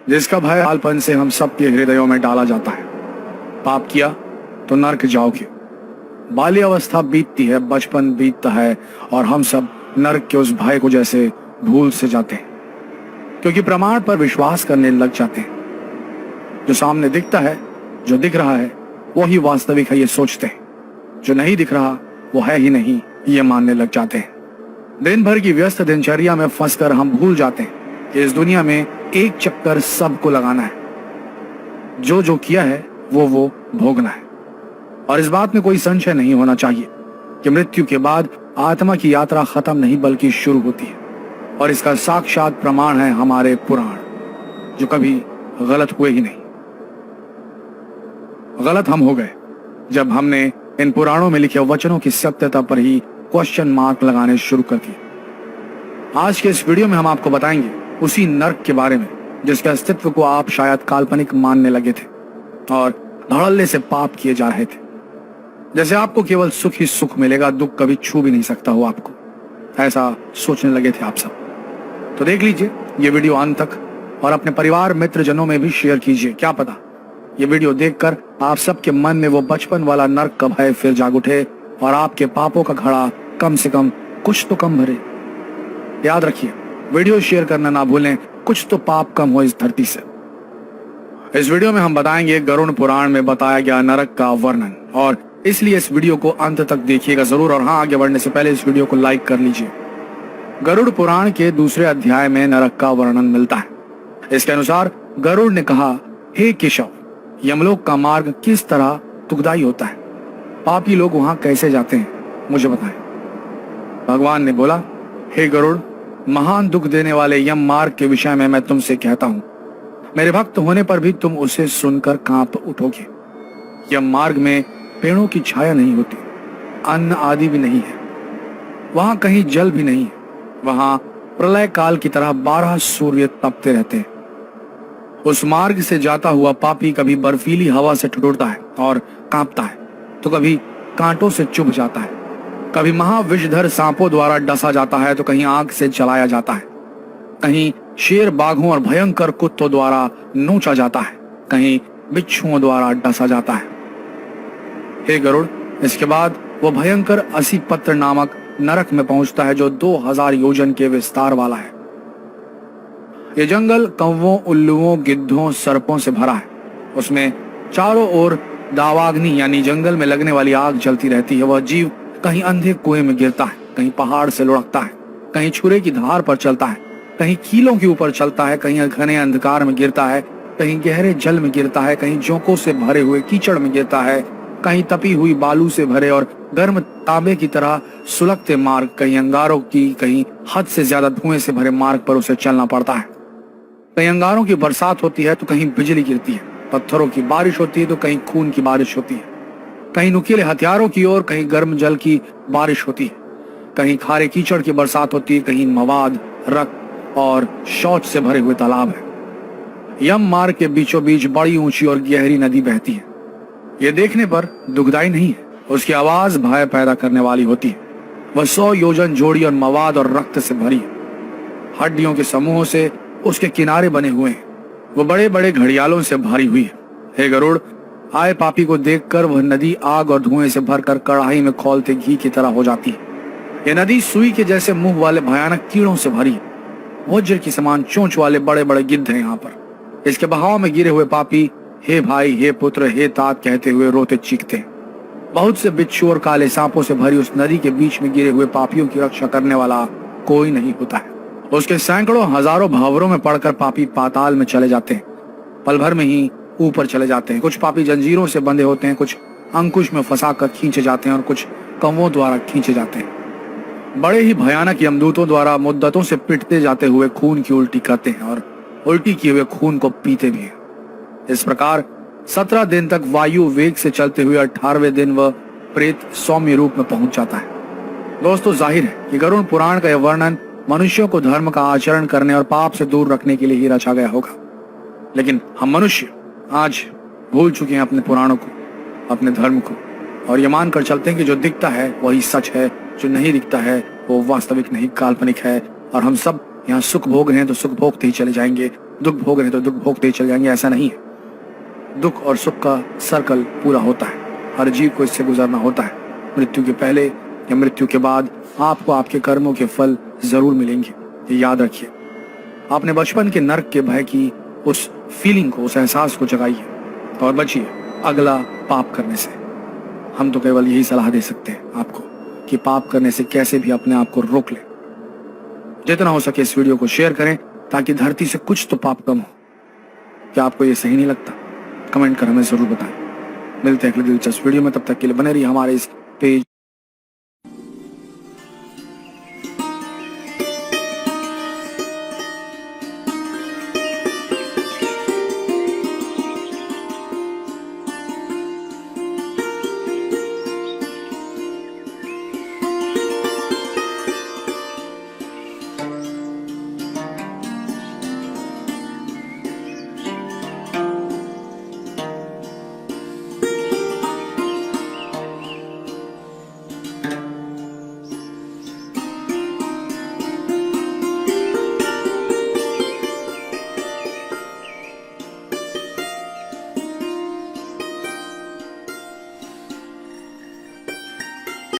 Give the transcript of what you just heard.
जिसका भय बालपन से हम सबके हृदयों में डाला जाता है। पाप किया तो नर्क जाओगे। बाल्यावस्था बीतती है, बचपन बीतता है और हम सब नर्क के उस भय को जैसे भूल से जाते हैं, क्योंकि प्रमाण पर विश्वास करने लग जाते हैं। जो सामने दिखता है, जो दिख रहा है वही वास्तविक है ये सोचते हैं, जो नहीं दिख रहा वो है ही नहीं ये मानने लग जाते हैं। दिन भर की व्यस्त दिनचर्या में फंसकर हम भूल जाते हैं कि इस दुनिया में एक चक्कर सबको लगाना है। जो किया है वो भोगना है। और इस बात में कोई संशय नहीं होना चाहिए कि मृत्यु के बाद आत्मा की यात्रा खत्म नहीं बल्कि शुरू होती है। और इसका साक्षात प्रमाण है हमारे पुराण, जो कभी गलत हुए ही नहीं। गलत हम हो गए जब हमने इन पुराणों में लिखे वचनों की सत्यता पर ही क्वेश्चन मार्क लगाने शुरू कर दिए। आज के इस वीडियो में हम आपको बताएंगे उसी नर्क के बारे में जिसके अस्तित्व को आप शायद काल्पनिक मानने लगे थे और धड़ल्ले से पाप किए जा रहे थे। जैसे आपको केवल सुख ही सुख मिलेगा, दुख कभी छू भी नहीं सकता हो आपको, ऐसा सोचने लगे थे आप सब। तो देख लीजिए ये वीडियो अंत तक और अपने परिवार मित्र जनों में भी शेयर कीजिए। क्या पता ये वीडियो देखकर आप सबके मन में वो बचपन वाला नर्क का भय फिर जाग उठे और आपके पापों का घड़ा कम से कम कुछ तो कम भरे। याद रखिए, वीडियो शेयर करना ना भूलें, कुछ तो पाप कम हो इस धरती से। इस वीडियो में हम बताएंगे गरुड़ पुराण में बताया गया नरक का वर्णन, और इसलिए इस वीडियो को अंत तक देखिएगा जरूर। और हाँ, आगे बढ़ने से पहले इस वीडियो को लाइक कर लीजिए। गरुड़ पुराण के दूसरे अध्याय में नरक का वर्णन मिलता है। इसके अनुसार गरुड़ ने कहा, हे केशव, यमलोक का मार्ग किस तरह दुखदाई होता है? पापी लोग वहां कैसे जाते हैं, मुझे बताएं। भगवान ने बोला, हे गरुड़, महान दुख देने वाले यम मार्ग के विषय में मैं तुमसे कहता हूं। मेरे भक्त होने पर भी तुम उसे सुनकर कांप उठोगे। यम मार्ग में पेड़ों की छाया नहीं होती, अन्न आदि भी नहीं है, वहां कहीं जल भी नहीं है। वहां प्रलय काल की तरह 12 सूर्य तपते रहते हैं। उस मार्ग से जाता हुआ पापी कभी बर्फीली हवा से ठिठुरता है और कांपता है, तो कभी कांटों से चुभ जाता है, कभी महाविषधर सांपों द्वारा डसा जाता है, तो कहीं आग से जलाया जाता है, कहीं शेर, बाघों और भयंकर कुत्तों द्वारा नोचा जाता है, कहीं बिच्छुओं द्वारा डसा जाता है। हे गरुड़, इसके बाद वो भयंकर 80 पत्र नामक नरक में पहुंचता है, जो 2000 योजन के विस्तार वाला है। ये जंगल कौवों, उल्लुओं, गिद्धों, सर्पों से भरा है। उसमें चारों ओर दावाग्नि यानी जंगल में लगने वाली आग जलती रहती है। वह जीव कहीं अंधे कुएं में गिरता है, कहीं पहाड़ से लुढ़कता है, कहीं छुरे की धार पर चलता है, कहीं कीलों के ऊपर चलता है, कहीं घने अंधकार में गिरता है, कहीं गहरे जल में गिरता है, कहीं जोंकों से भरे हुए कीचड़ में गिरता है, कहीं तपी हुई बालू से भरे और गर्म तांबे की तरह सुलगते मार्ग, कहीं अंगारों की, कहीं हद से ज्यादा धुएं से भरे मार्ग पर उसे चलना पड़ता है। कहीं अंगारों की बरसात होती है तो कहीं बिजली गिरती है, पत्थरों की बारिश होती है तो कहीं खून की बारिश होती है, कहीं नुकीले हथियारों की ओर, कहीं गर्म जल की बारिश होती है, कहीं खारे कीचड़ की बरसात होती है, कहीं मवाद, रक्त और शौच से भरे हुए तालाब है। यम मार्ग के बीचों बीच बड़ी ऊंची और गहरी नदी बहती है। यह देखने पर दुखदाई नहीं है, उसकी आवाज भय पैदा करने वाली होती है। वह 100 योजन जोड़ी और मवाद और रक्त से भरी है। हड्डियों के समूहों से उसके किनारे बने हुए हैं। वो बड़े बड़े घड़ियालों से भरी हुई है। हे गरुड़, आए पापी को देखकर वह नदी आग और धुएं से भरकर कढ़ाई में खौलते घी की तरह हो जाती है। यह नदी सुई के जैसे मुंह वाले भयानक कीड़ों से भरी है। वज्र की समान चोंच वाले बड़े बड़े गिद्ध हैं यहाँ पर। इसके बहाव में गिरे हुए पापी हे भाई, हे पुत्र, हे तात कहते हुए रोते चीखते हैं। बहुत से बिच्छू और काले सांपों से भरी उस नदी के बीच में गिरे हुए पापियों की रक्षा करने वाला कोई नहीं होता है। उसके सैकड़ों हजारों भंवरों में पड़कर पापी पाताल में चले जाते हैं, पल भर में ही ऊपर चले जाते हैं। कुछ पापी जंजीरों से बंधे होते हैं, कुछ अंकुश में फंसाकर खींचे जाते हैं और कुछ कौवों द्वारा खींचे जाते हैं। बड़े ही भयानक यमदूतों द्वारा मुद्दतों से पिटते जाते हुए खून की उल्टी करते हैं और उल्टी किए हुए खून को पीते भी हैं। इस प्रकार 17 दिन तक वायु वेग से चलते हुए 18वें दिन वह प्रेत सौम्य रूप में पहुंच जाता है। दोस्तों, जाहिर है कि गरुड़ पुराण का यह वर्णन मनुष्यों को धर्म का आचरण करने और पाप से दूर रखने के लिए ही रचा गया होगा। लेकिन हम मनुष्य आज भूल चुके हैं अपने पुराणों को, अपने धर्म को, और ये मानकर चलते हैं कि जो दिखता है वही सच है, जो नहीं दिखता है वो वास्तविक नहीं, काल्पनिक है। और हम सब यहाँ सुख भोग रहे हैं तो सुख भोगते ही चले जाएंगे, दुख भोग रहे तो दुख भोगते ही चल जाएंगे, ऐसा नहीं है। दुख और सुख का सर्कल पूरा होता है, हर जीव को इससे गुजरना होता है। मृत्यु के पहले या मृत्यु के बाद आपको आपके कर्मों के फल जरूर मिलेंगे, ये याद रखिए। आपने बचपन के नर्क के भय की उस फीलिंग को, उस एहसास को जगाइए और बचिए अगला पाप करने से। हम तो केवल यही सलाह दे सकते हैं आपको कि पाप करने से कैसे भी अपने आप को रोक लें। जितना हो सके इस वीडियो को शेयर करें ताकि धरती से कुछ तो पाप कम हो। क्या आपको ये सही नहीं लगता? कमेंट कर हमें जरूर बताएं। मिलते हैं अगले दिलचस्प वीडियो में, तब तक के लिए बने रहिए हमारे इस पेज